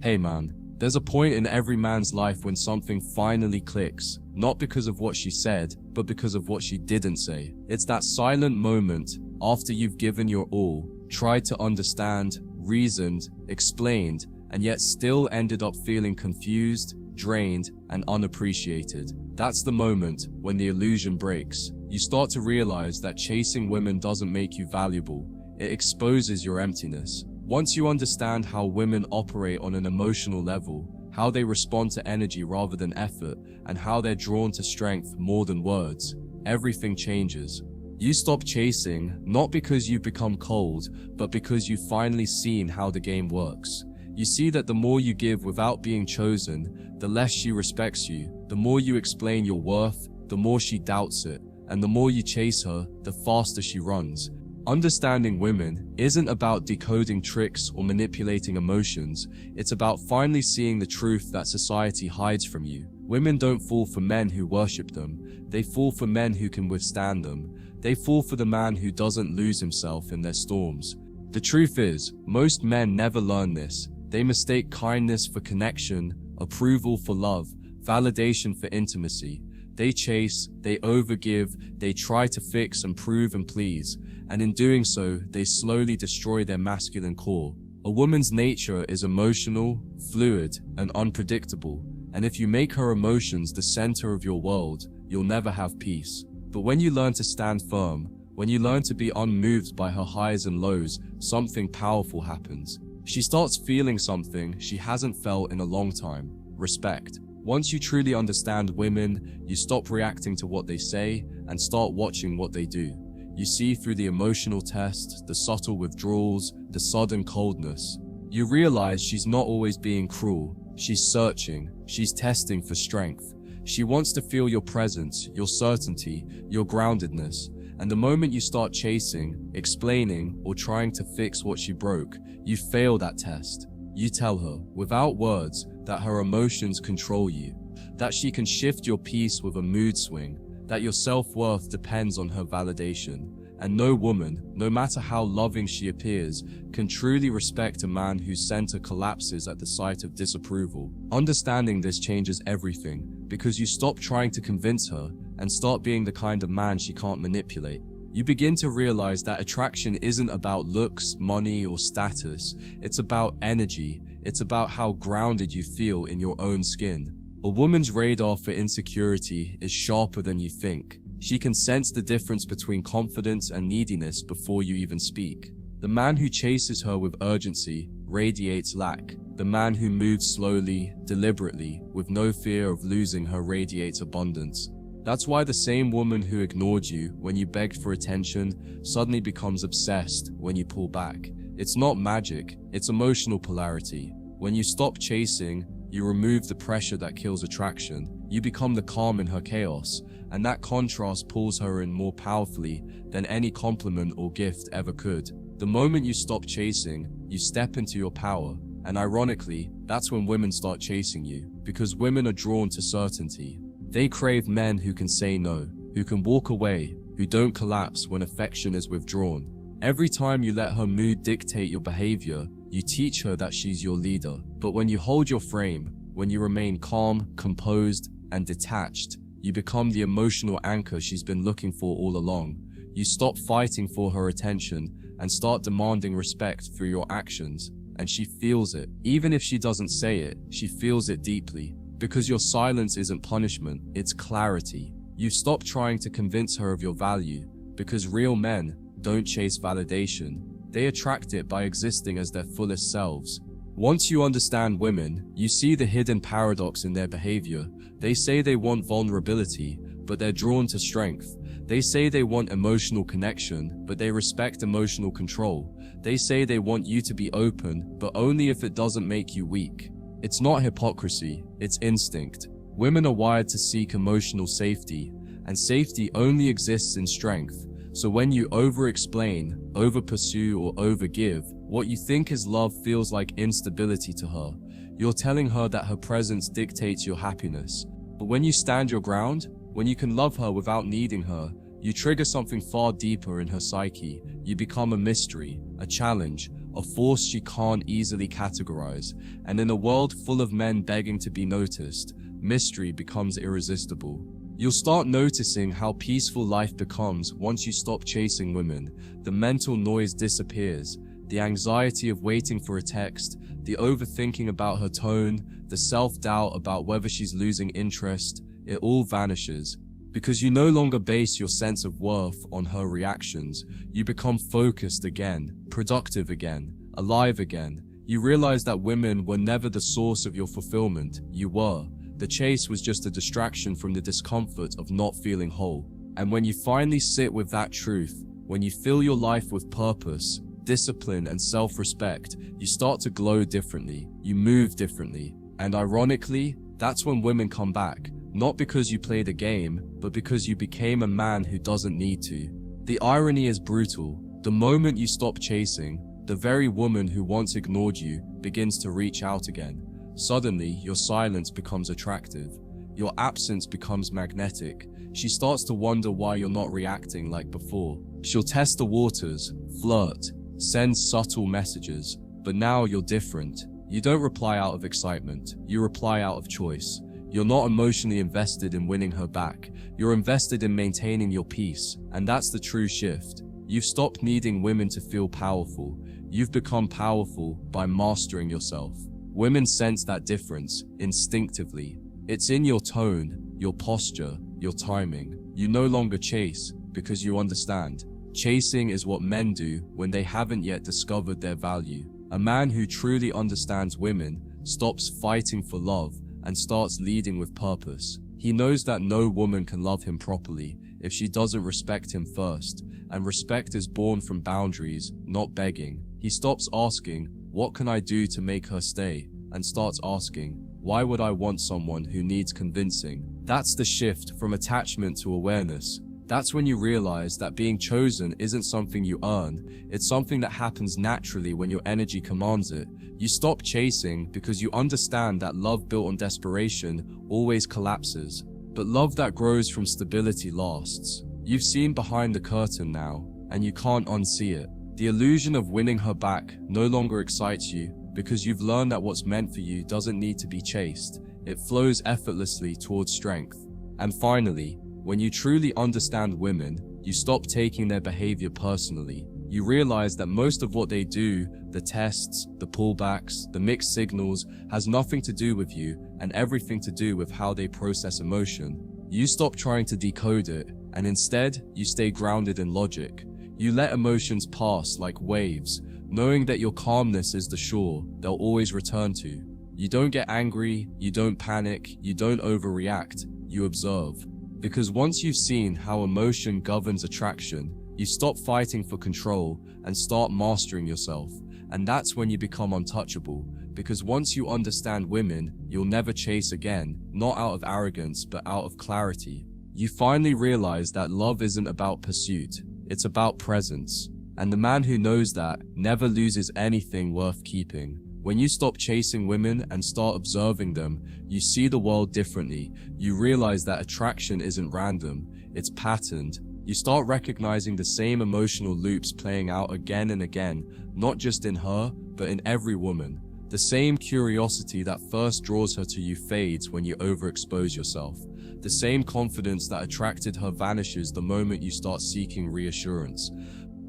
Hey man, there's a point in every man's life when something finally clicks, not because of what she said, but because of what she didn't say. It's that silent moment after you've given your all, tried to understand, reasoned, explained, and yet still ended up feeling confused, drained, and unappreciated. That's the moment when the illusion breaks. You start to realize that chasing women doesn't make you valuable. It exposes your emptiness. Once you understand how women operate on an emotional level, how they respond to energy rather than effort, and how they're drawn to strength more than words, everything changes. You stop chasing, not because you've become cold, but because you've finally seen how the game works. You see that the more you give without being chosen, the less she respects you. The more you explain your worth, the more she doubts it. And the more you chase her, the faster she runs. Understanding women isn't about decoding tricks or manipulating emotions. It's about finally seeing the truth that society hides from you. Women don't fall for men who worship them. They fall for men who can withstand them. They fall for the man who doesn't lose himself in their storms. The truth is, most men never learn this. They mistake kindness for connection, approval for love, validation for intimacy. They chase, they overgive, they try to fix and prove and please, and in doing so, they slowly destroy their masculine core. A woman's nature is emotional, fluid, and unpredictable, and if you make her emotions the center of your world, you'll never have peace. But when you learn to stand firm, when you learn to be unmoved by her highs and lows, something powerful happens. She starts feeling something she hasn't felt in a long time: respect. Once you truly understand women, you stop reacting to what they say and start watching what they do. You see through the emotional test, the subtle withdrawals, the sudden coldness. You realize she's not always being cruel. She's searching. She's testing for strength. She wants to feel your presence, your certainty, your groundedness. And the moment you start chasing, explaining, or trying to fix what she broke, you fail that test. You tell her, without words, that her emotions control you, that she can shift your peace with a mood swing, that your self-worth depends on her validation. And no woman, no matter how loving she appears, can truly respect a man whose center collapses at the sight of disapproval. Understanding this changes everything, because you stop trying to convince her and start being the kind of man she can't manipulate. You begin to realize that attraction isn't about looks, money, or status. It's about energy. It's about how grounded you feel in your own skin. A woman's radar for insecurity is sharper than you think. She can sense the difference between confidence and neediness before you even speak. The man who chases her with urgency radiates lack. The man who moves slowly, deliberately, with no fear of losing her radiates abundance. That's why the same woman who ignored you when you begged for attention suddenly becomes obsessed when you pull back. It's not magic, it's emotional polarity. When you stop chasing, you remove the pressure that kills attraction. You become the calm in her chaos, and that contrast pulls her in more powerfully than any compliment or gift ever could. The moment you stop chasing, you step into your power. And ironically, that's when women start chasing you, because women are drawn to certainty. They crave men who can say no, who can walk away, who don't collapse when affection is withdrawn. Every time you let her mood dictate your behavior, you teach her that she's your leader. But when you hold your frame, when you remain calm, composed, and detached, you become the emotional anchor she's been looking for all along. You stop fighting for her attention and start demanding respect through your actions. And she feels it. Even if she doesn't say it, she feels it deeply. Because your silence isn't punishment, it's clarity. You stop trying to convince her of your value, because real men don't chase validation. They attract it by existing as their fullest selves. Once you understand women, you see the hidden paradox in their behavior. They say they want vulnerability, but they're drawn to strength. They say they want emotional connection, but they respect emotional control. They say they want you to be open, but only if it doesn't make you weak. It's not hypocrisy, it's instinct. Women are wired to seek emotional safety, and safety only exists in strength. So when you over-explain, over-pursue, or over-give, what you think is love feels like instability to her. You're telling her that her presence dictates your happiness. But when you stand your ground, when you can love her without needing her, you trigger something far deeper in her psyche. You become a mystery, a challenge, a force she can't easily categorize. And in a world full of men begging to be noticed, mystery becomes irresistible. You'll start noticing how peaceful life becomes once you stop chasing women. The mental noise disappears, the anxiety of waiting for a text, the overthinking about her tone, the self-doubt about whether she's losing interest, it all vanishes. Because you no longer base your sense of worth on her reactions, you become focused again, productive again, alive again. You realize that women were never the source of your fulfillment, you were. The chase was just a distraction from the discomfort of not feeling whole. And when you finally sit with that truth, when you fill your life with purpose, discipline, and self-respect, you start to glow differently, you move differently. And ironically, that's when women come back. Not because you played a game, but because you became a man who doesn't need to. The irony is brutal. The moment you stop chasing, the very woman who once ignored you begins to reach out again. Suddenly, your silence becomes attractive. Your absence becomes magnetic. She starts to wonder why you're not reacting like before. She'll test the waters, flirt, send subtle messages. But now you're different. You don't reply out of excitement. You reply out of choice. You're not emotionally invested in winning her back. You're invested in maintaining your peace. And that's the true shift. You've stopped needing women to feel powerful. You've become powerful by mastering yourself. Women sense that difference instinctively. It's in your tone, your posture, your timing. You no longer chase because you understand. Chasing is what men do when they haven't yet discovered their value. A man who truly understands women stops fighting for love and starts leading with purpose. He knows that no woman can love him properly if she doesn't respect him first, and respect is born from boundaries, not begging. He stops asking, "What can I do to make her stay?" and starts asking, "Why would I want someone who needs convincing?" That's the shift from attachment to awareness. That's when you realize that being chosen isn't something you earn, it's something that happens naturally when your energy commands it. You stop chasing because you understand that love built on desperation always collapses, but love that grows from stability lasts. You've seen behind the curtain now, and you can't unsee it. The illusion of winning her back no longer excites you because you've learned that what's meant for you doesn't need to be chased. It flows effortlessly towards strength. And finally, when you truly understand women, you stop taking their behavior personally. You realize that most of what they do, the tests, the pullbacks, the mixed signals, has nothing to do with you and everything to do with how they process emotion. You stop trying to decode it, and instead, you stay grounded in logic. You let emotions pass like waves, knowing that your calmness is the shore they'll always return to. You don't get angry, you don't panic, you don't overreact, you observe. Because once you've seen how emotion governs attraction, you stop fighting for control and start mastering yourself. And that's when you become untouchable. Because once you understand women, you'll never chase again, not out of arrogance, but out of clarity. You finally realize that love isn't about pursuit, it's about presence. And the man who knows that never loses anything worth keeping. When you stop chasing women and start observing them, you see the world differently. You realize that attraction isn't random, it's patterned. You start recognizing the same emotional loops playing out again and again, not just in her, but in every woman. The same curiosity that first draws her to you fades when you overexpose yourself. The same confidence that attracted her vanishes the moment you start seeking reassurance.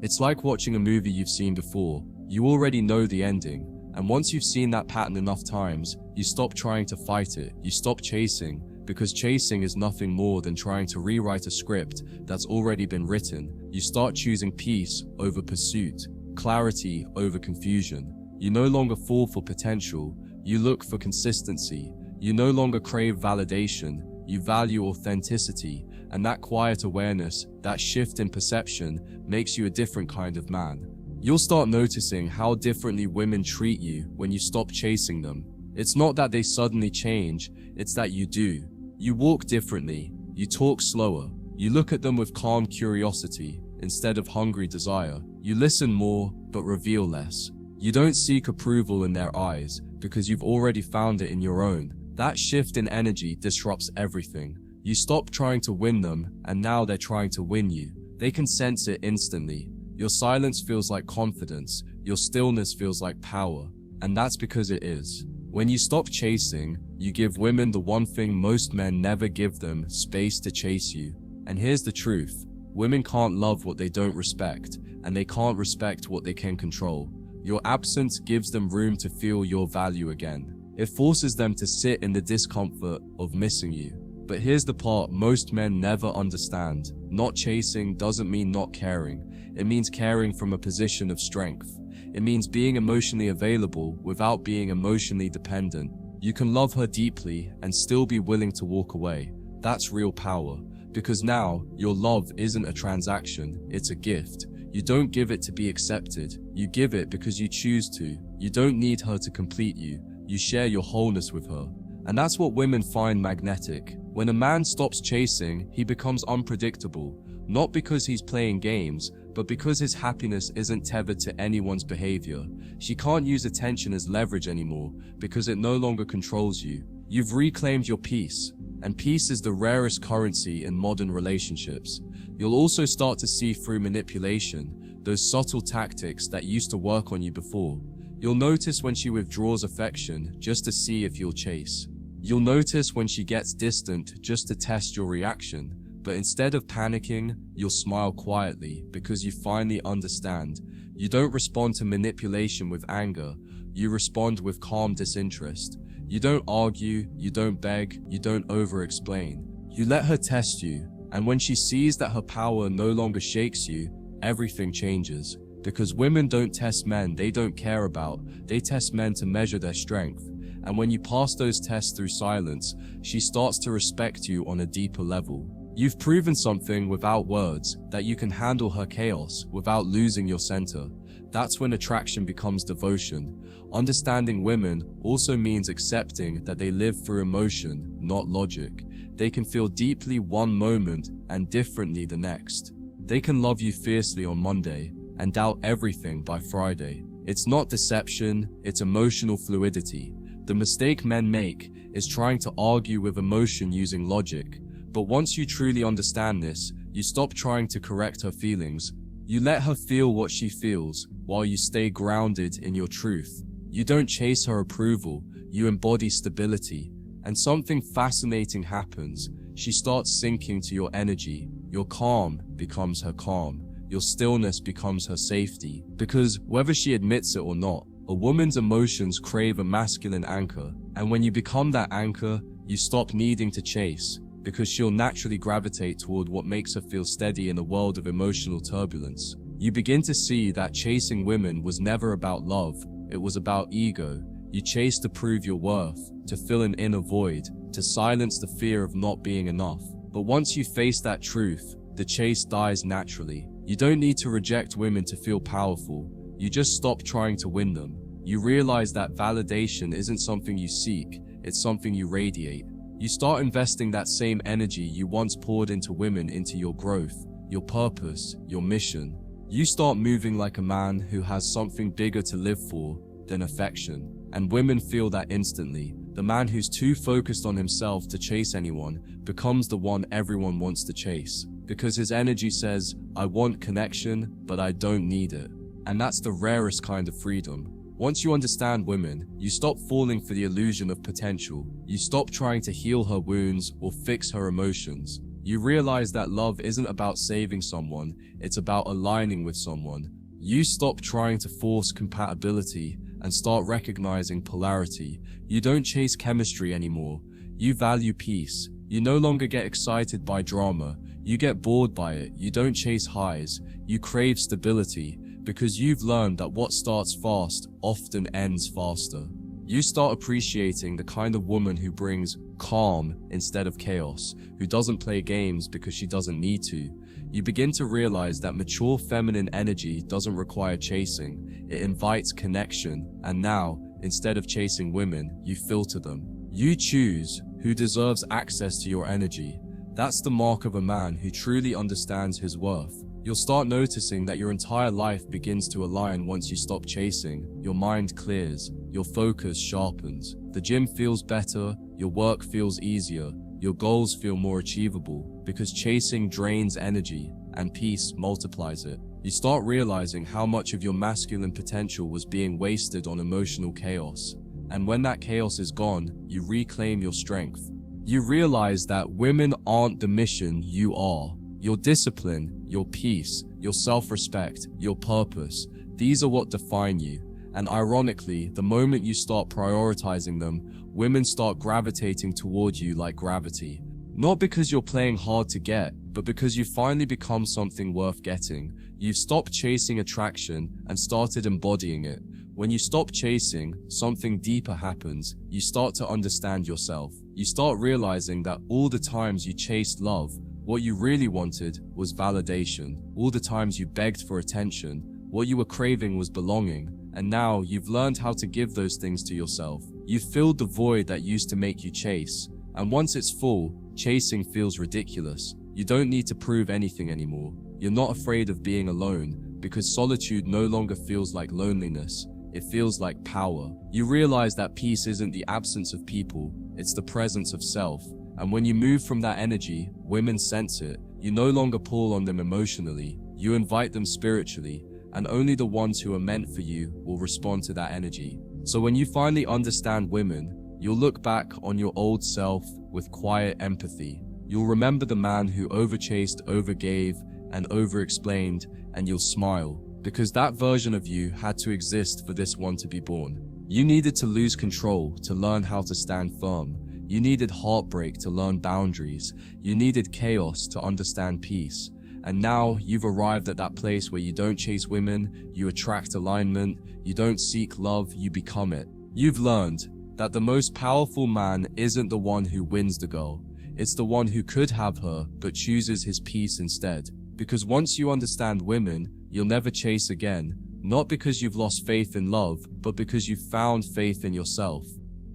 It's like watching a movie you've seen before. You already know the ending. And once you've seen that pattern enough times, you stop trying to fight it. You stop chasing, because chasing is nothing more than trying to rewrite a script that's already been written. You start choosing peace over pursuit, clarity over confusion. You no longer fall for potential, you look for consistency. You no longer crave validation, you value authenticity. And that quiet awareness, that shift in perception, makes you a different kind of man. You'll start noticing how differently women treat you when you stop chasing them. It's not that they suddenly change, it's that you do. You walk differently, you talk slower, you look at them with calm curiosity instead of hungry desire. You listen more, but reveal less. You don't seek approval in their eyes because you've already found it in your own. That shift in energy disrupts everything. You stop trying to win them, and now they're trying to win you. They can sense it instantly. Your silence feels like confidence, your stillness feels like power, and that's because it is. When you stop chasing, you give women the one thing most men never give them: space to chase you. And here's the truth: women can't love what they don't respect, and they can't respect what they can control. Your absence gives them room to feel your value again. It forces them to sit in the discomfort of missing you. But here's the part most men never understand: not chasing doesn't mean not caring. It means caring from a position of strength. It means being emotionally available without being emotionally dependent. You can love her deeply and still be willing to walk away. That's real power, because now your love isn't a transaction, it's a gift. You don't give it to be accepted, you give it because you choose to. You don't need her to complete you, you share your wholeness with her. And that's what women find magnetic. When a man stops chasing, he becomes unpredictable, not because he's playing games, but because his happiness isn't tethered to anyone's behavior. She can't use attention as leverage anymore, because it no longer controls you. You've reclaimed your peace, and peace is the rarest currency in modern relationships. You'll also start to see through manipulation, those subtle tactics that used to work on you before. You'll notice when she withdraws affection just to see if you'll chase. You'll notice when she gets distant just to test your reaction. But instead of panicking, you'll smile quietly because you finally understand. You don't respond to manipulation with anger, you respond with calm disinterest. You don't argue, you don't beg, you don't over-explain. You let her test you, and when she sees that her power no longer shakes you, everything changes. Because women don't test men they don't care about, they test men to measure their strength. And when you pass those tests through silence, she starts to respect you on a deeper level. You've proven something without words, that you can handle her chaos without losing your center. That's when attraction becomes devotion. Understanding women also means accepting that they live through emotion, not logic. They can feel deeply one moment and differently the next. They can love you fiercely on Monday and doubt everything by Friday. It's not deception, it's emotional fluidity. The mistake men make is trying to argue with emotion using logic. But once you truly understand this, you stop trying to correct her feelings. You let her feel what she feels, while you stay grounded in your truth. You don't chase her approval, you embody stability. And something fascinating happens. She starts sinking to your energy. Your calm becomes her calm. Your stillness becomes her safety. Because whether she admits it or not, a woman's emotions crave a masculine anchor. And when you become that anchor, you stop needing to chase. Because she'll naturally gravitate toward what makes her feel steady in a world of emotional turbulence. You begin to see that chasing women was never about love, it was about ego. You chase to prove your worth, to fill an inner void, to silence the fear of not being enough. But once you face that truth, the chase dies naturally. You don't need to reject women to feel powerful, you just stop trying to win them. You realize that validation isn't something you seek, it's something you radiate. You start investing that same energy you once poured into women into your growth, your purpose, your mission. You start moving like a man who has something bigger to live for than affection. And women feel that instantly. The man who's too focused on himself to chase anyone becomes the one everyone wants to chase. Because his energy says, I want connection, but I don't need it. And that's the rarest kind of freedom. Once you understand women, you stop falling for the illusion of potential. You stop trying to heal her wounds or fix her emotions. You realize that love isn't about saving someone, it's about aligning with someone. You stop trying to force compatibility and start recognizing polarity. You don't chase chemistry anymore. You value peace. You no longer get excited by drama. You get bored by it. You don't chase highs. You crave stability. Because you've learned that what starts fast often ends faster. You start appreciating the kind of woman who brings calm instead of chaos, who doesn't play games because she doesn't need to. You begin to realize that mature feminine energy doesn't require chasing, it invites connection, and now, instead of chasing women, you filter them. You choose who deserves access to your energy. That's the mark of a man who truly understands his worth. You'll start noticing that your entire life begins to align once you stop chasing. Your mind clears, your focus sharpens, the gym feels better, your work feels easier, your goals feel more achievable, because chasing drains energy and peace multiplies it. You start realizing how much of your masculine potential was being wasted on emotional chaos. And when that chaos is gone, you reclaim your strength. You realize that women aren't the mission, you are. Your discipline, your peace, your self-respect, your purpose, these are what define you. And ironically, the moment you start prioritizing them, women start gravitating toward you like gravity. Not because you're playing hard to get, but because you finally become something worth getting. You've stopped chasing attraction and started embodying it. When you stop chasing, something deeper happens. You start to understand yourself. You start realizing that all the times you chased love, what you really wanted was validation. All the times you begged for attention, what you were craving was belonging. And now you've learned how to give those things to yourself. You've filled the void that used to make you chase. And once it's full, chasing feels ridiculous. You don't need to prove anything anymore. You're not afraid of being alone, because solitude no longer feels like loneliness. It feels like power. You realize that peace isn't the absence of people, it's the presence of self. And when you move from that energy, women sense it. You no longer pull on them emotionally, you invite them spiritually, and only the ones who are meant for you will respond to that energy. So when you finally understand women, you'll look back on your old self with quiet empathy. You'll remember the man who overchased, overgave, and over-explained, and you'll smile, because that version of you had to exist for this one to be born. You needed to lose control to learn how to stand firm. You needed heartbreak to learn boundaries. You needed chaos to understand peace. And now you've arrived at that place where you don't chase women, you attract alignment, you don't seek love, you become it. You've learned that the most powerful man isn't the one who wins the girl. It's the one who could have her, but chooses his peace instead. Because once you understand women, you'll never chase again, not because you've lost faith in love, but because you've found faith in yourself.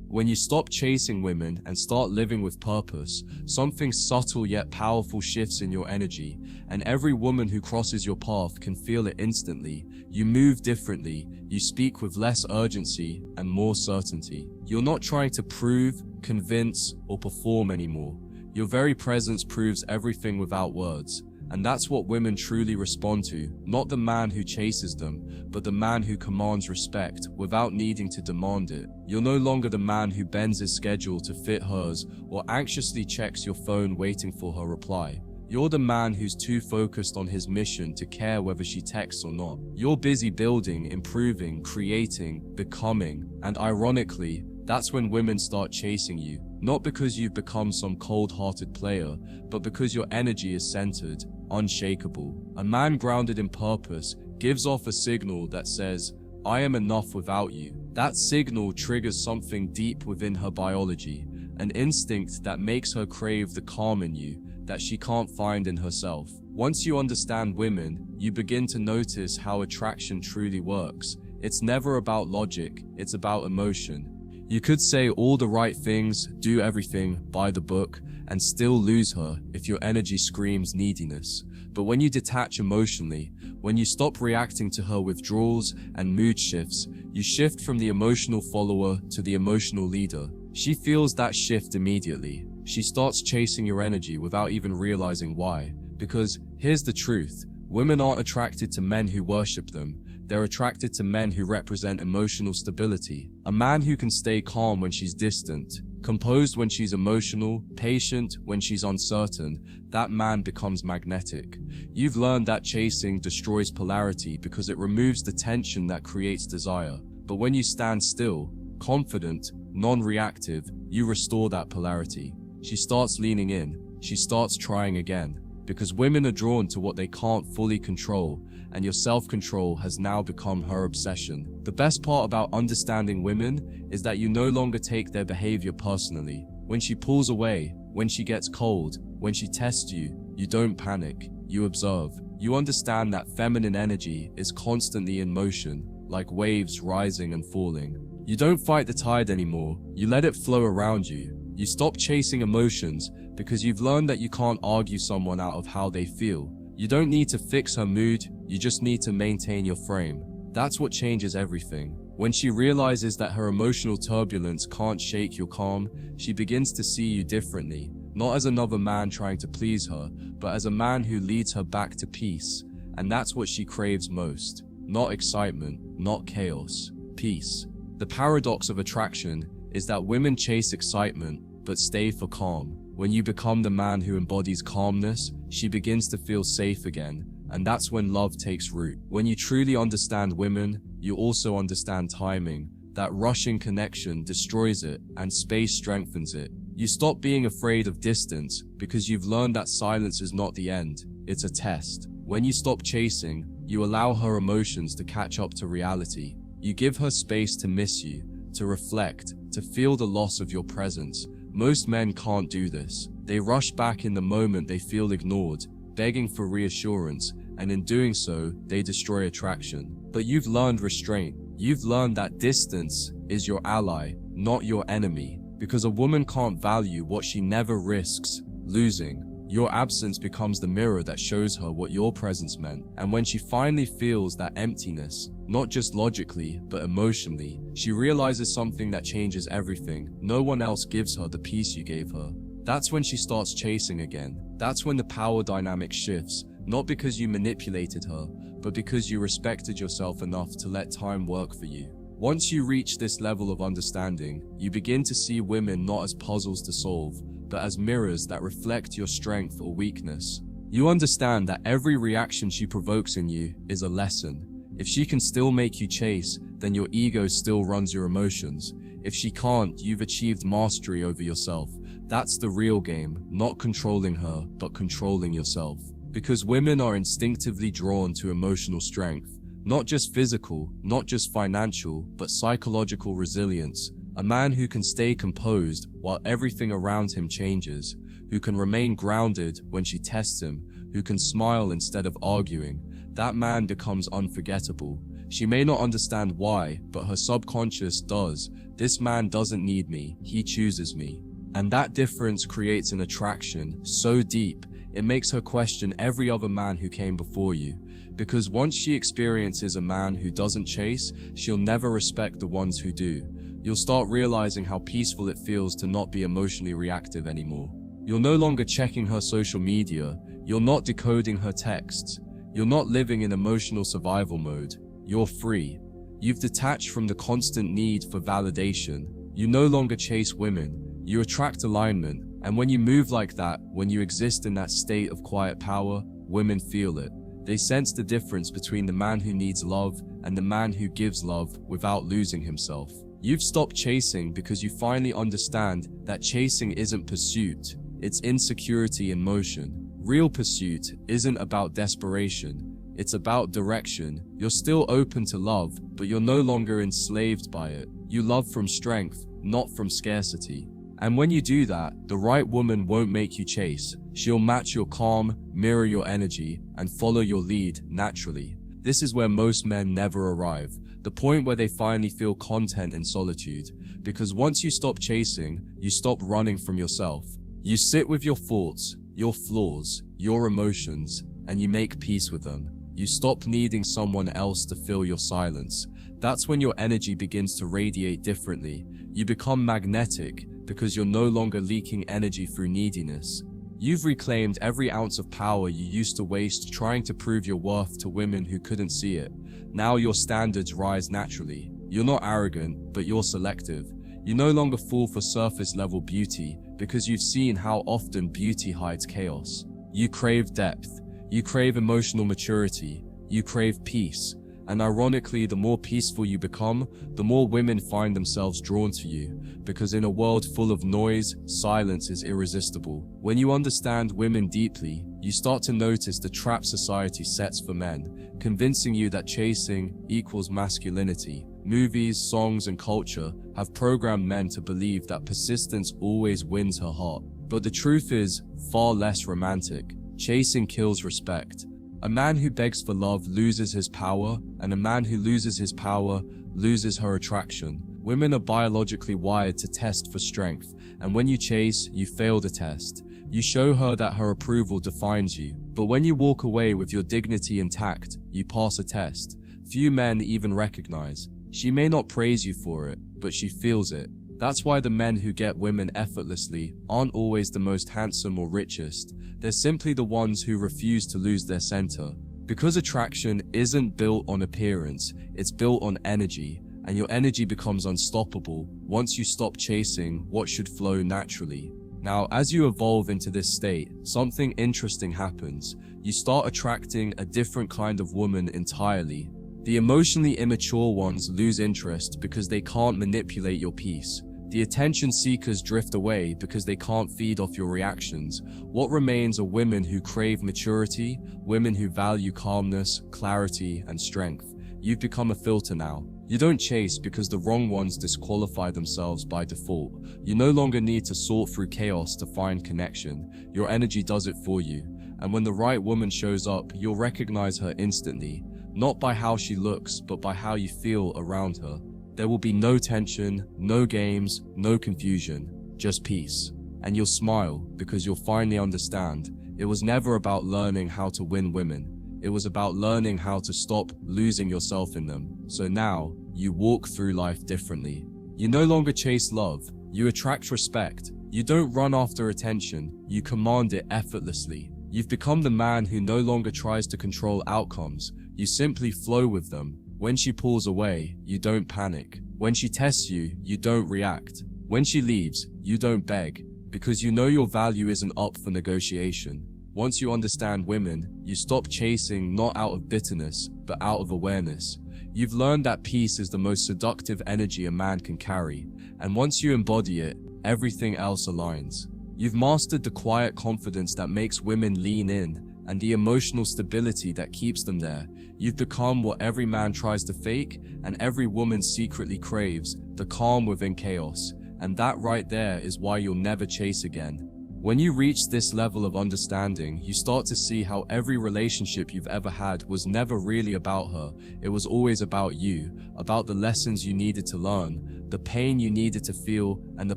When you stop chasing women and start living with purpose, something subtle yet powerful shifts in your energy, and every woman who crosses your path can feel it instantly. You move differently, you speak with less urgency and more certainty. You're not trying to prove, convince, or perform anymore. Your very presence proves everything without words. And that's what women truly respond to, not the man who chases them, but the man who commands respect without needing to demand it. You're no longer the man who bends his schedule to fit hers or anxiously checks your phone waiting for her reply. You're the man who's too focused on his mission to care whether she texts or not. You're busy building, improving, creating, becoming, and ironically, that's when women start chasing you. Not because you've become some cold-hearted player, but because your energy is centered, unshakable. A man grounded in purpose gives off a signal that says, "I am enough without you." That signal triggers something deep within her biology, an instinct that makes her crave the calm in you that she can't find in herself. Once you understand women, you begin to notice how attraction truly works. It's never about logic, it's about emotion. You could say all the right things, do everything, buy the book, and still lose her if your energy screams neediness. But when you detach emotionally, when you stop reacting to her withdrawals and mood shifts, you shift from the emotional follower to the emotional leader. She feels that shift immediately. She starts chasing your energy without even realizing why. Because here's the truth, women aren't attracted to men who worship them. They're attracted to men who represent emotional stability. A man who can stay calm when she's distant, composed when she's emotional, patient when she's uncertain, that man becomes magnetic. You've learned that chasing destroys polarity because it removes the tension that creates desire. But when you stand still, confident, non-reactive, you restore that polarity. She starts leaning in, she starts trying again. Because women are drawn to what they can't fully control, and your self-control has now become her obsession. The best part about understanding women is that you no longer take their behavior personally. When she pulls away, when she gets cold, when she tests you, you don't panic, you observe. You understand that feminine energy is constantly in motion, like waves rising and falling. You don't fight the tide anymore, you let it flow around you. You stop chasing emotions because you've learned that you can't argue someone out of how they feel. You don't need to fix her mood, you just need to maintain your frame. That's what changes everything. When she realizes that her emotional turbulence can't shake your calm, she begins to see you differently, not as another man trying to please her, but as a man who leads her back to peace. and that's what she craves most. Not excitement, not chaos, peace. The paradox of attraction is that women chase excitement but stay for calm. When you become the man who embodies calmness, she begins to feel safe again, and that's when love takes root. When you truly understand women, you also understand timing. That rushing connection destroys it, and space strengthens it. You stop being afraid of distance because you've learned that silence is not the end, it's a test. When you stop chasing, you allow her emotions to catch up to reality. You give her space to miss you, to reflect, to feel the loss of your presence. Most men can't do this. They rush back in the moment they feel ignored, begging for reassurance, and in doing so, they destroy attraction. But you've learned restraint. You've learned that distance is your ally, not your enemy, because a woman can't value what she never risks losing. Your absence becomes the mirror that shows her what your presence meant, and when she finally feels that emptiness, not just logically, but emotionally, she realizes something that changes everything. No one else gives her the peace you gave her. That's when she starts chasing again. That's when the power dynamic shifts, not because you manipulated her, but because you respected yourself enough to let time work for you. Once you reach this level of understanding, you begin to see women not as puzzles to solve, but as mirrors that reflect your strength or weakness. You understand that every reaction she provokes in you is a lesson. If she can still make you chase, then your ego still runs your emotions. If she can't, you've achieved mastery over yourself. That's the real game, not controlling her, but controlling yourself. Because women are instinctively drawn to emotional strength. Not just physical, not just financial, but psychological resilience. A man who can stay composed while everything around him changes, who can remain grounded when she tests him, who can smile instead of arguing, that man becomes unforgettable. She may not understand why, but her subconscious does. This man doesn't need me, he chooses me. And that difference creates an attraction so deep, it makes her question every other man who came before you. Because once she experiences a man who doesn't chase, she'll never respect the ones who do. You'll start realizing how peaceful it feels to not be emotionally reactive anymore. You're no longer checking her social media. You're not decoding her texts. You're not living in emotional survival mode. You're free. You've detached from the constant need for validation. You no longer chase women. You attract alignment. And when you move like that, when you exist in that state of quiet power, women feel it. They sense the difference between the man who needs love and the man who gives love without losing himself. You've stopped chasing because you finally understand that chasing isn't pursuit, it's insecurity in motion. Real pursuit isn't about desperation, it's about direction. You're still open to love, but you're no longer enslaved by it. You love from strength, not from scarcity. And when you do that, the right woman won't make you chase. She'll match your calm, mirror your energy, and follow your lead naturally. This is where most men never arrive, the point where they finally feel content in solitude. Because once you stop chasing, you stop running from yourself. You sit with your thoughts, your flaws, your emotions, and you make peace with them. You stop needing someone else to fill your silence. That's when your energy begins to radiate differently. You become magnetic because you're no longer leaking energy through neediness. You've reclaimed every ounce of power you used to waste trying to prove your worth to women who couldn't see it. Now your standards rise naturally. You're not arrogant, but you're selective. You no longer fall for surface-level beauty because you've seen how often beauty hides chaos. You crave depth. You crave emotional maturity. You crave peace. And ironically, the more peaceful you become, the more women find themselves drawn to you. Because in a world full of noise, silence is irresistible. When you understand women deeply, you start to notice the trap society sets for men, convincing you that chasing equals masculinity. Movies, songs, and culture have programmed men to believe that persistence always wins her heart. But the truth is far less romantic. Chasing kills respect. A man who begs for love loses his power, and a man who loses his power loses her attraction. Women are biologically wired to test for strength, and when you chase, you fail the test. You show her that her approval defines you. But when you walk away with your dignity intact, you pass a test. Few men even recognize. She may not praise you for it, but she feels it. That's why the men who get women effortlessly aren't always the most handsome or richest. They're simply the ones who refuse to lose their center. Because attraction isn't built on appearance, it's built on energy, and your energy becomes unstoppable once you stop chasing what should flow naturally. Now, as you evolve into this state, something interesting happens. You start attracting a different kind of woman entirely. The emotionally immature ones lose interest because they can't manipulate your peace. The attention seekers drift away because they can't feed off your reactions. What remains are women who crave maturity, women who value calmness, clarity, and strength. You've become a filter now. You don't chase because the wrong ones disqualify themselves by default. You no longer need to sort through chaos to find connection. Your energy does it for you. And when the right woman shows up, you'll recognize her instantly, not by how she looks, but by how you feel around her. There will be no tension, no games, no confusion, just peace. And you'll smile because you'll finally understand. It was never about learning how to win women. It was about learning how to stop losing yourself in them. So now, you walk through life differently. You no longer chase love, you attract respect. You don't run after attention, you command it effortlessly. You've become the man who no longer tries to control outcomes, you simply flow with them. When she pulls away, you don't panic. When she tests you, you don't react. When she leaves, you don't beg, because you know your value isn't up for negotiation. Once you understand women, you stop chasing not out of bitterness, but out of awareness. You've learned that peace is the most seductive energy a man can carry, and once you embody it, everything else aligns. You've mastered the quiet confidence that makes women lean in, and the emotional stability that keeps them there. You've become what every man tries to fake, and every woman secretly craves, the calm within chaos. And that right there is why you'll never chase again. When you reach this level of understanding, you start to see how every relationship you've ever had was never really about her. It was always about you, about the lessons you needed to learn, the pain you needed to feel, and the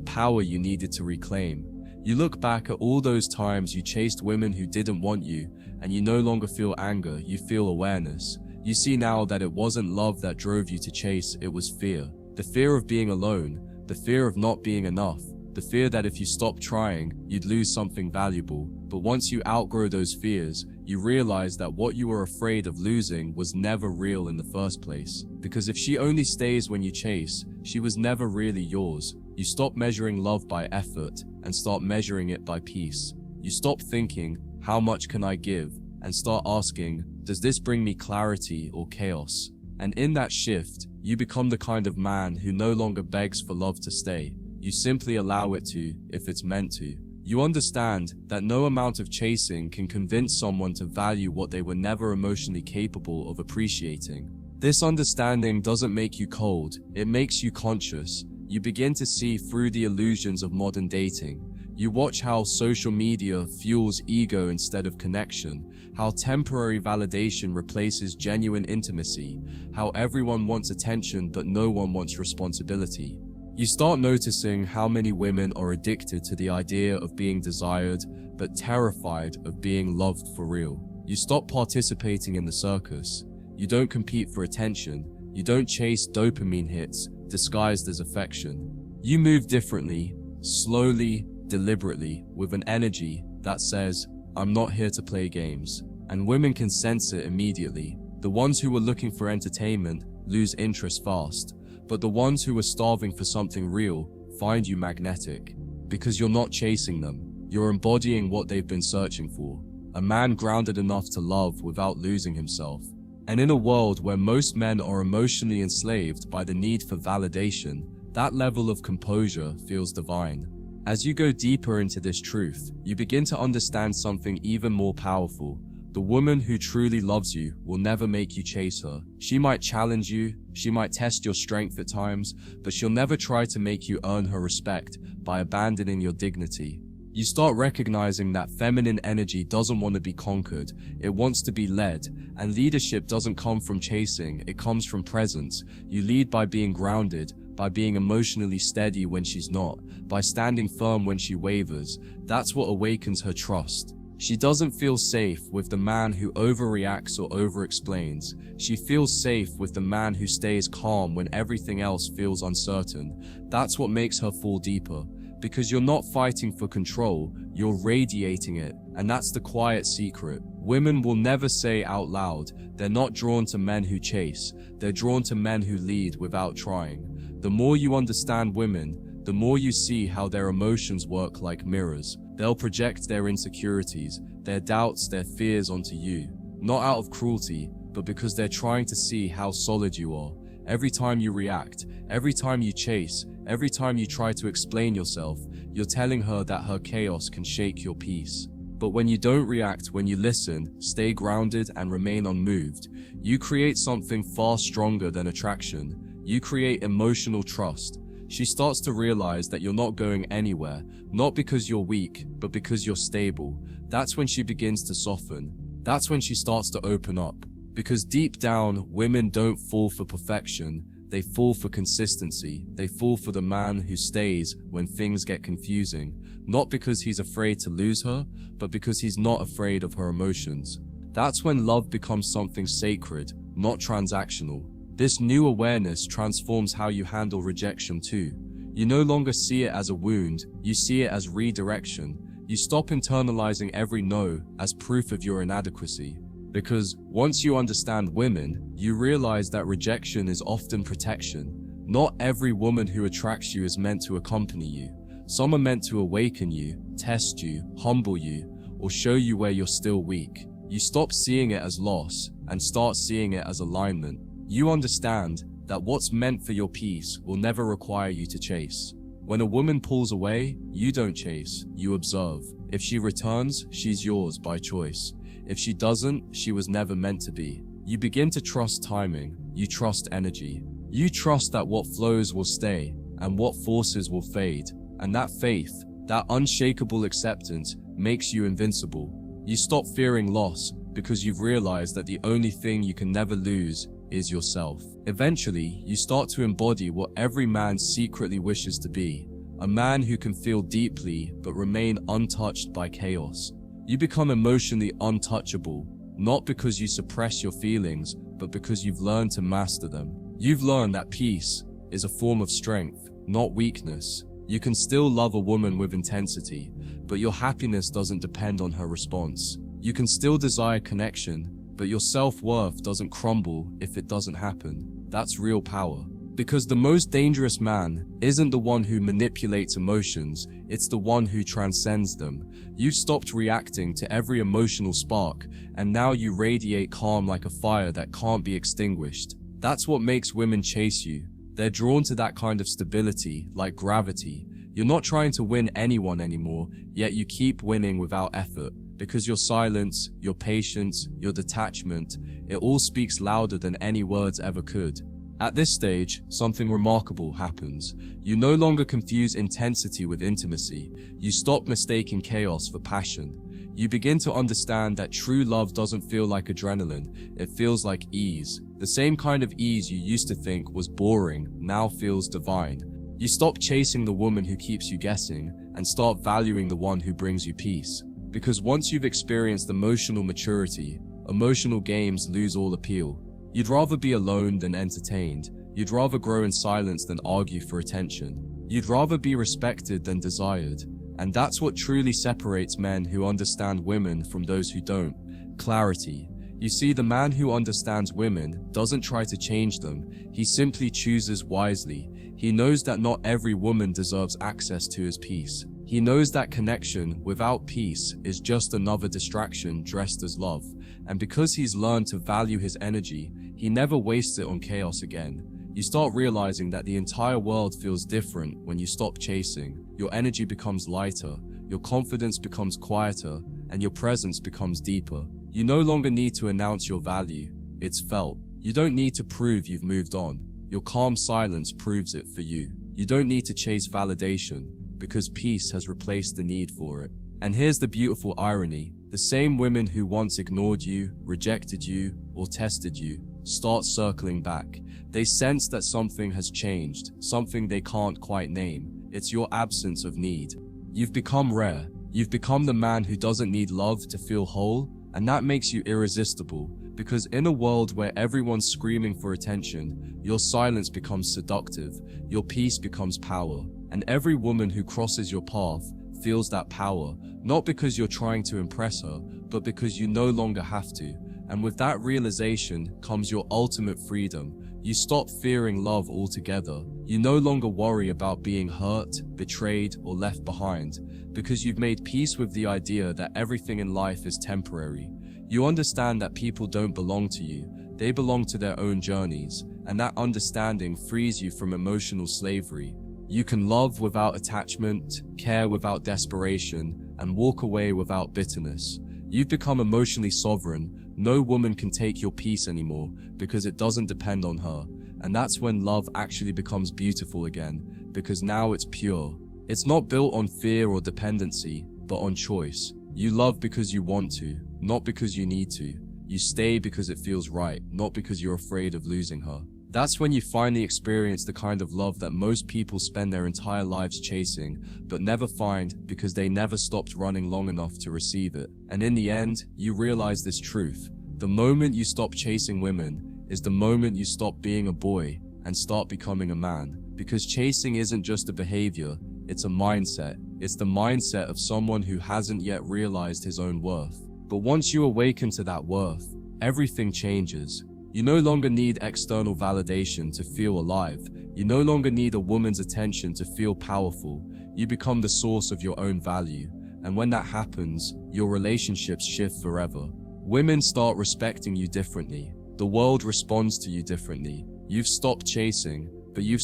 power you needed to reclaim. You look back at all those times you chased women who didn't want you, and you no longer feel anger, you feel awareness. You see now that it wasn't love that drove you to chase, it was fear. The fear of being alone, the fear of not being enough, the fear that if you stopped trying, you'd lose something valuable. But once you outgrow those fears, you realize that what you were afraid of losing was never real in the first place. Because if she only stays when you chase, she was never really yours. You stop measuring love by effort and start measuring it by peace. You stop thinking, how much can I give? And start asking, does this bring me clarity or chaos? And in that shift, you become the kind of man who no longer begs for love to stay. You simply allow it to, if it's meant to. You understand that no amount of chasing can convince someone to value what they were never emotionally capable of appreciating. This understanding doesn't make you cold, it makes you conscious. You begin to see through the illusions of modern dating. You watch how social media fuels ego instead of connection, how temporary validation replaces genuine intimacy, how everyone wants attention but no one wants responsibility. You start noticing how many women are addicted to the idea of being desired, but terrified of being loved for real. You stop participating in the circus. You don't compete for attention. You don't chase dopamine hits disguised as affection. You move differently, slowly, deliberately, with an energy that says, I'm not here to play games. And women can sense it immediately. The ones who were looking for entertainment lose interest fast. But the ones who are starving for something real find you magnetic. Because you're not chasing them, you're embodying what they've been searching for. A man grounded enough to love without losing himself. And in a world where most men are emotionally enslaved by the need for validation, that level of composure feels divine. As you go deeper into this truth, you begin to understand something even more powerful. The woman who truly loves you will never make you chase her. She might challenge you, she might test your strength at times, but she'll never try to make you earn her respect by abandoning your dignity. You start recognizing that feminine energy doesn't want to be conquered, it wants to be led, and leadership doesn't come from chasing, it comes from presence. You lead by being grounded, by being emotionally steady when she's not, by standing firm when she wavers. That's what awakens her trust. She doesn't feel safe with the man who overreacts or over-explains. She feels safe with the man who stays calm when everything else feels uncertain. That's what makes her fall deeper. Because you're not fighting for control, you're radiating it, and that's the quiet secret. Women will never say out loud, they're not drawn to men who chase, they're drawn to men who lead without trying. The more you understand women, the more you see how their emotions work like mirrors. They'll project their insecurities, their doubts, their fears onto you, not out of cruelty, but because they're trying to see how solid you are. Every time you react, every time you chase, every time you try to explain yourself, you're telling her that her chaos can shake your peace. But when you don't react, when you listen, stay grounded and remain unmoved, you create something far stronger than attraction. You create emotional trust. She starts to realize that you're not going anywhere, not because you're weak, but because you're stable. That's when she begins to soften. That's when she starts to open up. Because deep down, women don't fall for perfection. They fall for consistency. They fall for the man who stays when things get confusing. Not because he's afraid to lose her, but because he's not afraid of her emotions. That's when love becomes something sacred, not transactional. This new awareness transforms how you handle rejection too. You no longer see it as a wound, you see it as redirection. You stop internalizing every no as proof of your inadequacy. Because once you understand women, you realize that rejection is often protection. Not every woman who attracts you is meant to accompany you. Some are meant to awaken you, test you, humble you, or show you where you're still weak. You stop seeing it as loss and start seeing it as alignment. You understand that what's meant for your peace will never require you to chase. When a woman pulls away, you don't chase, you observe. If she returns, she's yours by choice. If she doesn't, she was never meant to be. You begin to trust timing, you trust energy. You trust that what flows will stay, and what forces will fade. And that faith, that unshakable acceptance, makes you invincible. You stop fearing loss, because you've realized that the only thing you can never lose is yourself. Eventually, you start to embody what every man secretly wishes to be. A man who can feel deeply, but remain untouched by chaos. You become emotionally untouchable, not because you suppress your feelings, but because you've learned to master them. You've learned that peace is a form of strength, not weakness. You can still love a woman with intensity, but your happiness doesn't depend on her response. You can still desire connection, but your self-worth doesn't crumble if it doesn't happen. That's real power. Because the most dangerous man isn't the one who manipulates emotions, it's the one who transcends them. You've stopped reacting to every emotional spark, and now you radiate calm like a fire that can't be extinguished. That's what makes women chase you. They're drawn to that kind of stability, like gravity. You're not trying to win anyone anymore, yet you keep winning without effort. Because your silence, your patience, your detachment, it all speaks louder than any words ever could. At this stage, something remarkable happens. You no longer confuse intensity with intimacy. You stop mistaking chaos for passion. You begin to understand that true love doesn't feel like adrenaline, it feels like ease. The same kind of ease you used to think was boring now feels divine. You stop chasing the woman who keeps you guessing and start valuing the one who brings you peace. Because once you've experienced emotional maturity, emotional games lose all appeal. You'd rather be alone than entertained. You'd rather grow in silence than argue for attention. You'd rather be respected than desired. And that's what truly separates men who understand women from those who don't. Clarity. You see, the man who understands women doesn't try to change them. He simply chooses wisely. He knows that not every woman deserves access to his peace. He knows that connection without peace is just another distraction dressed as love. And because he's learned to value his energy, he never wastes it on chaos again. You start realizing that the entire world feels different when you stop chasing. Your energy becomes lighter, your confidence becomes quieter, and your presence becomes deeper. You no longer need to announce your value. It's felt. You don't need to prove you've moved on. Your calm silence proves it for you. You don't need to chase validation, because peace has replaced the need for it. And here's the beautiful irony. The same women who once ignored you, rejected you, or tested you, start circling back. They sense that something has changed, something they can't quite name. It's your absence of need. You've become rare. You've become the man who doesn't need love to feel whole, and that makes you irresistible. Because in a world where everyone's screaming for attention, your silence becomes seductive, your peace becomes power. And every woman who crosses your path feels that power, not because you're trying to impress her, but because you no longer have to. And with that realization comes your ultimate freedom. You stop fearing love altogether. You no longer worry about being hurt, betrayed, or left behind, because you've made peace with the idea that everything in life is temporary. You understand that people don't belong to you, they belong to their own journeys, and that understanding frees you from emotional slavery. You can love without attachment, care without desperation, and walk away without bitterness. You've become emotionally sovereign. No woman can take your peace anymore because it doesn't depend on her. And that's when love actually becomes beautiful again, because now it's pure. It's not built on fear or dependency, but on choice. You love because you want to, not because you need to. You stay because it feels right, not because you're afraid of losing her. That's when you finally experience the kind of love that most people spend their entire lives chasing, but never find because they never stopped running long enough to receive it. And in the end, you realize this truth. The moment you stop chasing women is the moment you stop being a boy and start becoming a man. Because chasing isn't just a behavior, it's a mindset. It's the mindset of someone who hasn't yet realized his own worth. But once you awaken to that worth, everything changes. You no longer need external validation to feel alive. You no longer need a woman's attention to feel powerful. You become the source of your own value. And when that happens, your relationships shift forever. Women start respecting you differently. The world responds to you differently. You've stopped chasing, but you've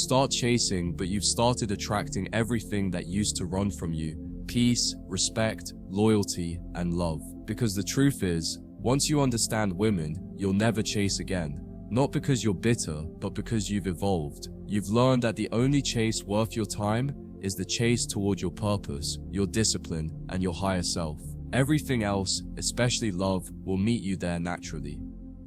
started attracting everything that used to run from you. Peace, respect, loyalty, and love. Because the truth is, once you understand women, you'll never chase again. Not because you're bitter, but because you've evolved. You've learned that the only chase worth your time is the chase toward your purpose, your discipline, and your higher self. Everything else, especially love, will meet you there naturally.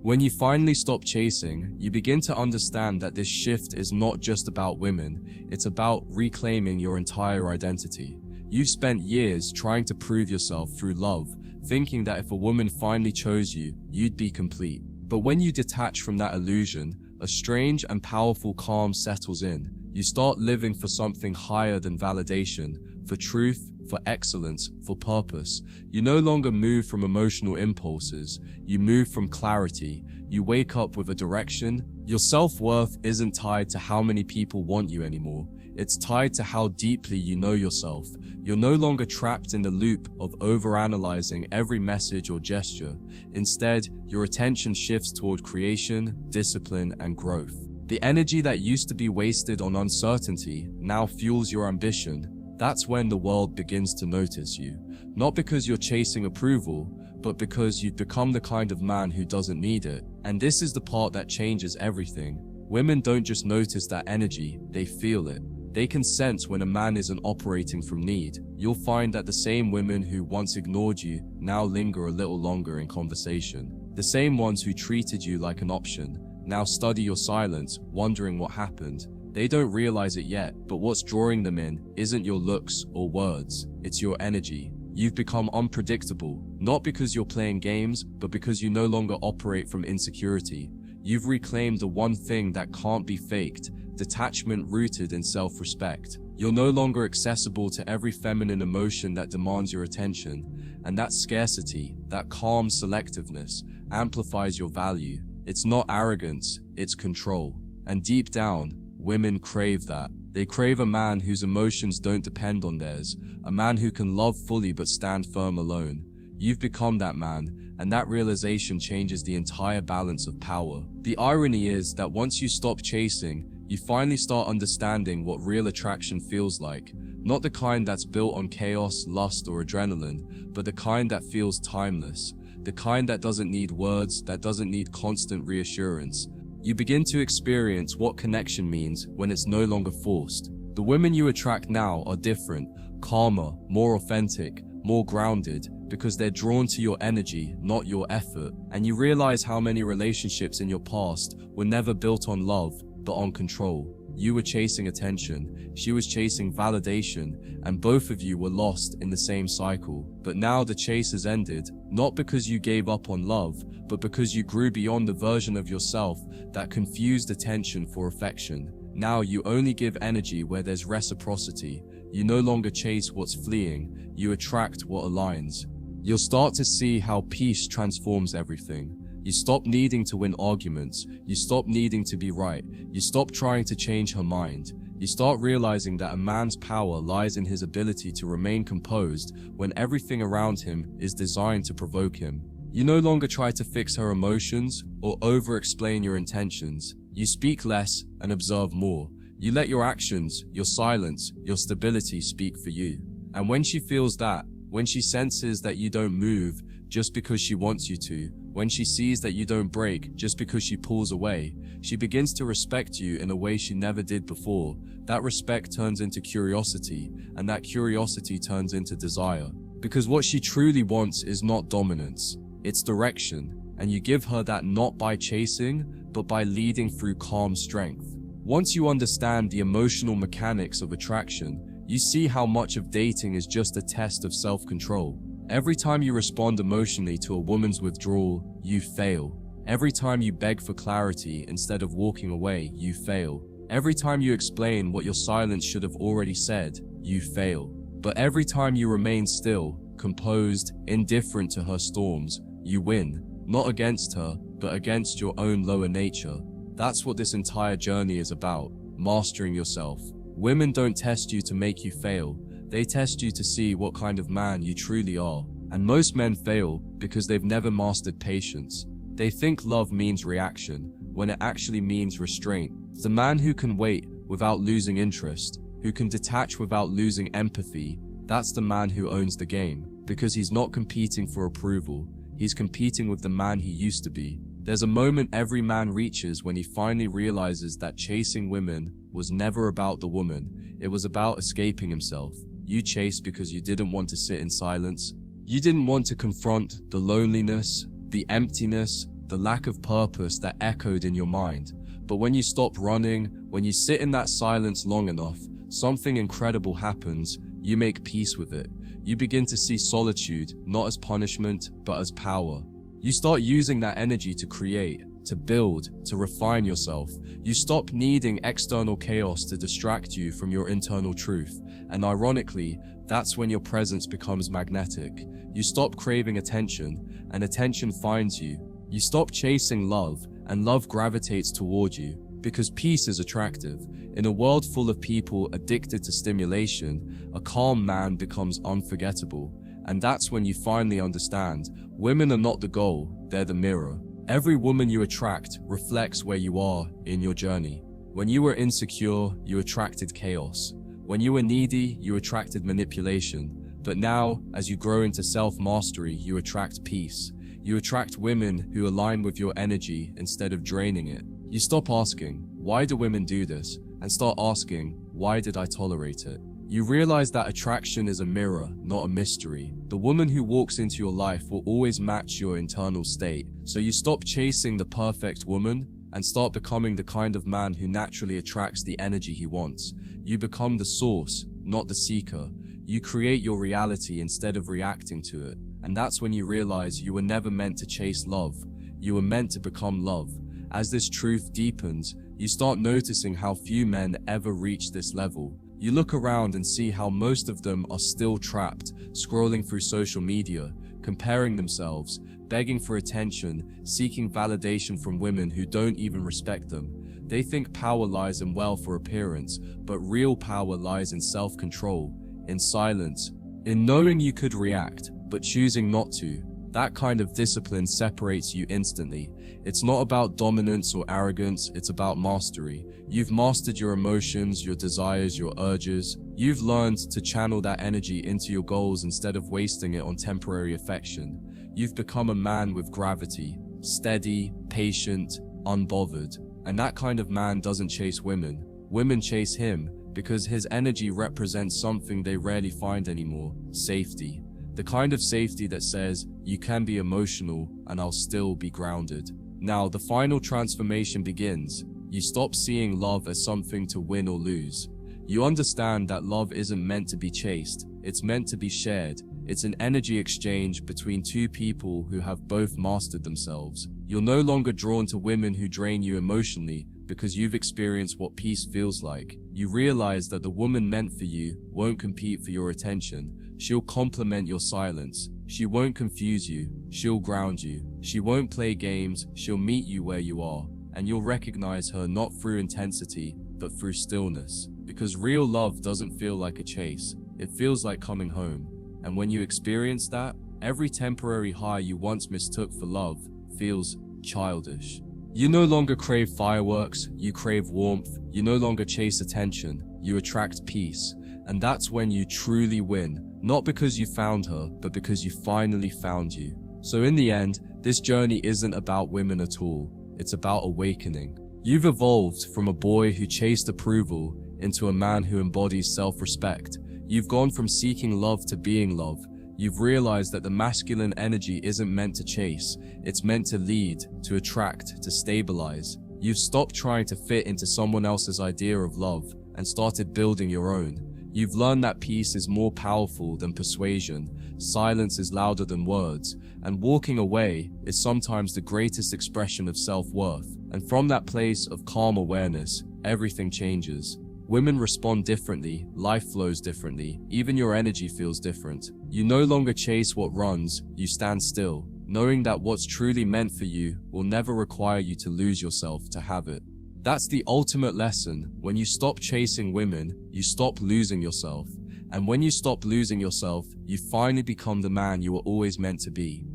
When you finally stop chasing, you begin to understand that this shift is not just about women, it's about reclaiming your entire identity. You've spent years trying to prove yourself through love, thinking that if a woman finally chose you, you'd be complete. But when you detach from that illusion, a strange and powerful calm settles in. You start living for something higher than validation, for truth, for excellence, for purpose. You no longer move from emotional impulses, you move from clarity. You wake up with a direction. Your self-worth isn't tied to how many people want you anymore. It's tied to how deeply you know yourself. You're no longer trapped in the loop of overanalyzing every message or gesture. Instead, your attention shifts toward creation, discipline, and growth. The energy that used to be wasted on uncertainty now fuels your ambition. That's when the world begins to notice you. Not because you're chasing approval, but because you've become the kind of man who doesn't need it. And this is the part that changes everything. Women don't just notice that energy, they feel it. They can sense when a man isn't operating from need. You'll find that the same women who once ignored you now linger a little longer in conversation. The same ones who treated you like an option now study your silence, wondering what happened. They don't realize it yet, but what's drawing them in isn't your looks or words, it's your energy. You've become unpredictable, not because you're playing games, but because you no longer operate from insecurity. You've reclaimed the one thing that can't be faked, detachment rooted in self-respect. You're no longer accessible to every feminine emotion that demands your attention, and that scarcity, that calm selectiveness, amplifies your value. It's not arrogance, it's control. And deep down, women crave that. They crave a man whose emotions don't depend on theirs, a man who can love fully but stand firm alone. You've become that man, and that realization changes the entire balance of power. The irony is that once you stop chasing, you finally start understanding what real attraction feels like. Not the kind that's built on chaos, lust, or adrenaline, but the kind that feels timeless. The kind that doesn't need words, that doesn't need constant reassurance. You begin to experience what connection means when it's no longer forced. The women you attract now are different, calmer, more authentic, more grounded, because they're drawn to your energy, not your effort. And you realize how many relationships in your past were never built on love, but on control. You were chasing attention, she was chasing validation, and both of you were lost in the same cycle. But now the chase has ended, not because you gave up on love, but because you grew beyond the version of yourself that confused attention for affection. Now you only give energy where there's reciprocity. You no longer chase what's fleeing, you attract what aligns. You'll start to see how peace transforms everything. You stop needing to win arguments, you stop needing to be right, you stop trying to change her mind. You start realizing that a man's power lies in his ability to remain composed when everything around him is designed to provoke him. You no longer try to fix her emotions or over-explain your intentions. You speak less and observe more. You let your actions, your silence, your stability speak for you. And when she feels that, when she senses that you don't move just because she wants you to, when she sees that you don't break just because she pulls away, she begins to respect you in a way she never did before. That respect turns into curiosity, and that curiosity turns into desire. Because what she truly wants is not dominance, it's direction, and you give her that not by chasing, but by leading through calm strength. Once you understand the emotional mechanics of attraction, you see how much of dating is just a test of self-control. Every time you respond emotionally to a woman's withdrawal, you fail. Every time you beg for clarity instead of walking away, you fail. Every time you explain what your silence should have already said, you fail. But every time you remain still, composed, indifferent to her storms, you win. Not against her, but against your own lower nature. That's what this entire journey is about, mastering yourself. Women don't test you to make you fail. They test you to see what kind of man you truly are. And most men fail because they've never mastered patience. They think love means reaction, when it actually means restraint. The man who can wait without losing interest, who can detach without losing empathy, that's the man who owns the game, because he's not competing for approval. He's competing with the man he used to be. There's a moment every man reaches when he finally realizes that chasing women was never about the woman. It was about escaping himself. You chased because you didn't want to sit in silence. You didn't want to confront the loneliness, the emptiness, the lack of purpose that echoed in your mind. But when you stop running, when you sit in that silence long enough, something incredible happens. You make peace with it. You begin to see solitude not as punishment, but as power. You start using that energy to create, to build, to refine yourself. You stop needing external chaos to distract you from your internal truth. And ironically, that's when your presence becomes magnetic. You stop craving attention, and attention finds you. You stop chasing love, and love gravitates toward you. Because peace is attractive. In a world full of people addicted to stimulation, a calm man becomes unforgettable. And that's when you finally understand, women are not the goal, they're the mirror. Every woman you attract reflects where you are in your journey. When you were insecure, you attracted chaos. When you were needy, you attracted manipulation. But now, as you grow into self-mastery, you attract peace. You attract women who align with your energy instead of draining it. You stop asking, why do women do this? And start asking, why did I tolerate it? You realize that attraction is a mirror, not a mystery. The woman who walks into your life will always match your internal state. So you stop chasing the perfect woman and start becoming the kind of man who naturally attracts the energy he wants. You become the source, not the seeker. You create your reality instead of reacting to it. And that's when you realize you were never meant to chase love. You were meant to become love. As this truth deepens, you start noticing how few men ever reach this level. You look around and see how most of them are still trapped, scrolling through social media, comparing themselves, begging for attention, seeking validation from women who don't even respect them. They think power lies in wealth or appearance, but real power lies in self-control, in silence, in knowing you could react, but choosing not to. That kind of discipline separates you instantly. It's not about dominance or arrogance, it's about mastery. You've mastered your emotions, your desires, your urges. You've learned to channel that energy into your goals instead of wasting it on temporary affection. You've become a man with gravity, steady, patient, unbothered. And that kind of man doesn't chase women. Women chase him because his energy represents something they rarely find anymore: safety. The kind of safety that says, you can be emotional and I'll still be grounded. Now, the final transformation begins. You stop seeing love as something to win or lose. You understand that love isn't meant to be chased, it's meant to be shared. It's an energy exchange between two people who have both mastered themselves. You're no longer drawn to women who drain you emotionally because you've experienced what peace feels like. You realize that the woman meant for you won't compete for your attention. She'll complement your silence. She won't confuse you. She'll ground you. She won't play games. She'll meet you where you are. And you'll recognize her not through intensity, but through stillness. Because real love doesn't feel like a chase. It feels like coming home. And when you experience that, every temporary high you once mistook for love feels childish. You no longer crave fireworks, you crave warmth. You no longer chase attention, you attract peace. And that's when you truly win. Not because you found her, but because you finally found you. So in the end, this journey isn't about women at all. It's about awakening. You've evolved from a boy who chased approval into a man who embodies self-respect. You've gone from seeking love to being loved. You've realized that the masculine energy isn't meant to chase. It's meant to lead, to attract, to stabilize. You've stopped trying to fit into someone else's idea of love and started building your own. You've learned that peace is more powerful than persuasion, silence is louder than words, and walking away is sometimes the greatest expression of self-worth. And from that place of calm awareness, everything changes. Women respond differently, life flows differently, even your energy feels different. You no longer chase what runs, you stand still, knowing that what's truly meant for you will never require you to lose yourself to have it. That's the ultimate lesson. When you stop chasing women, you stop losing yourself. And when you stop losing yourself, you finally become the man you were always meant to be.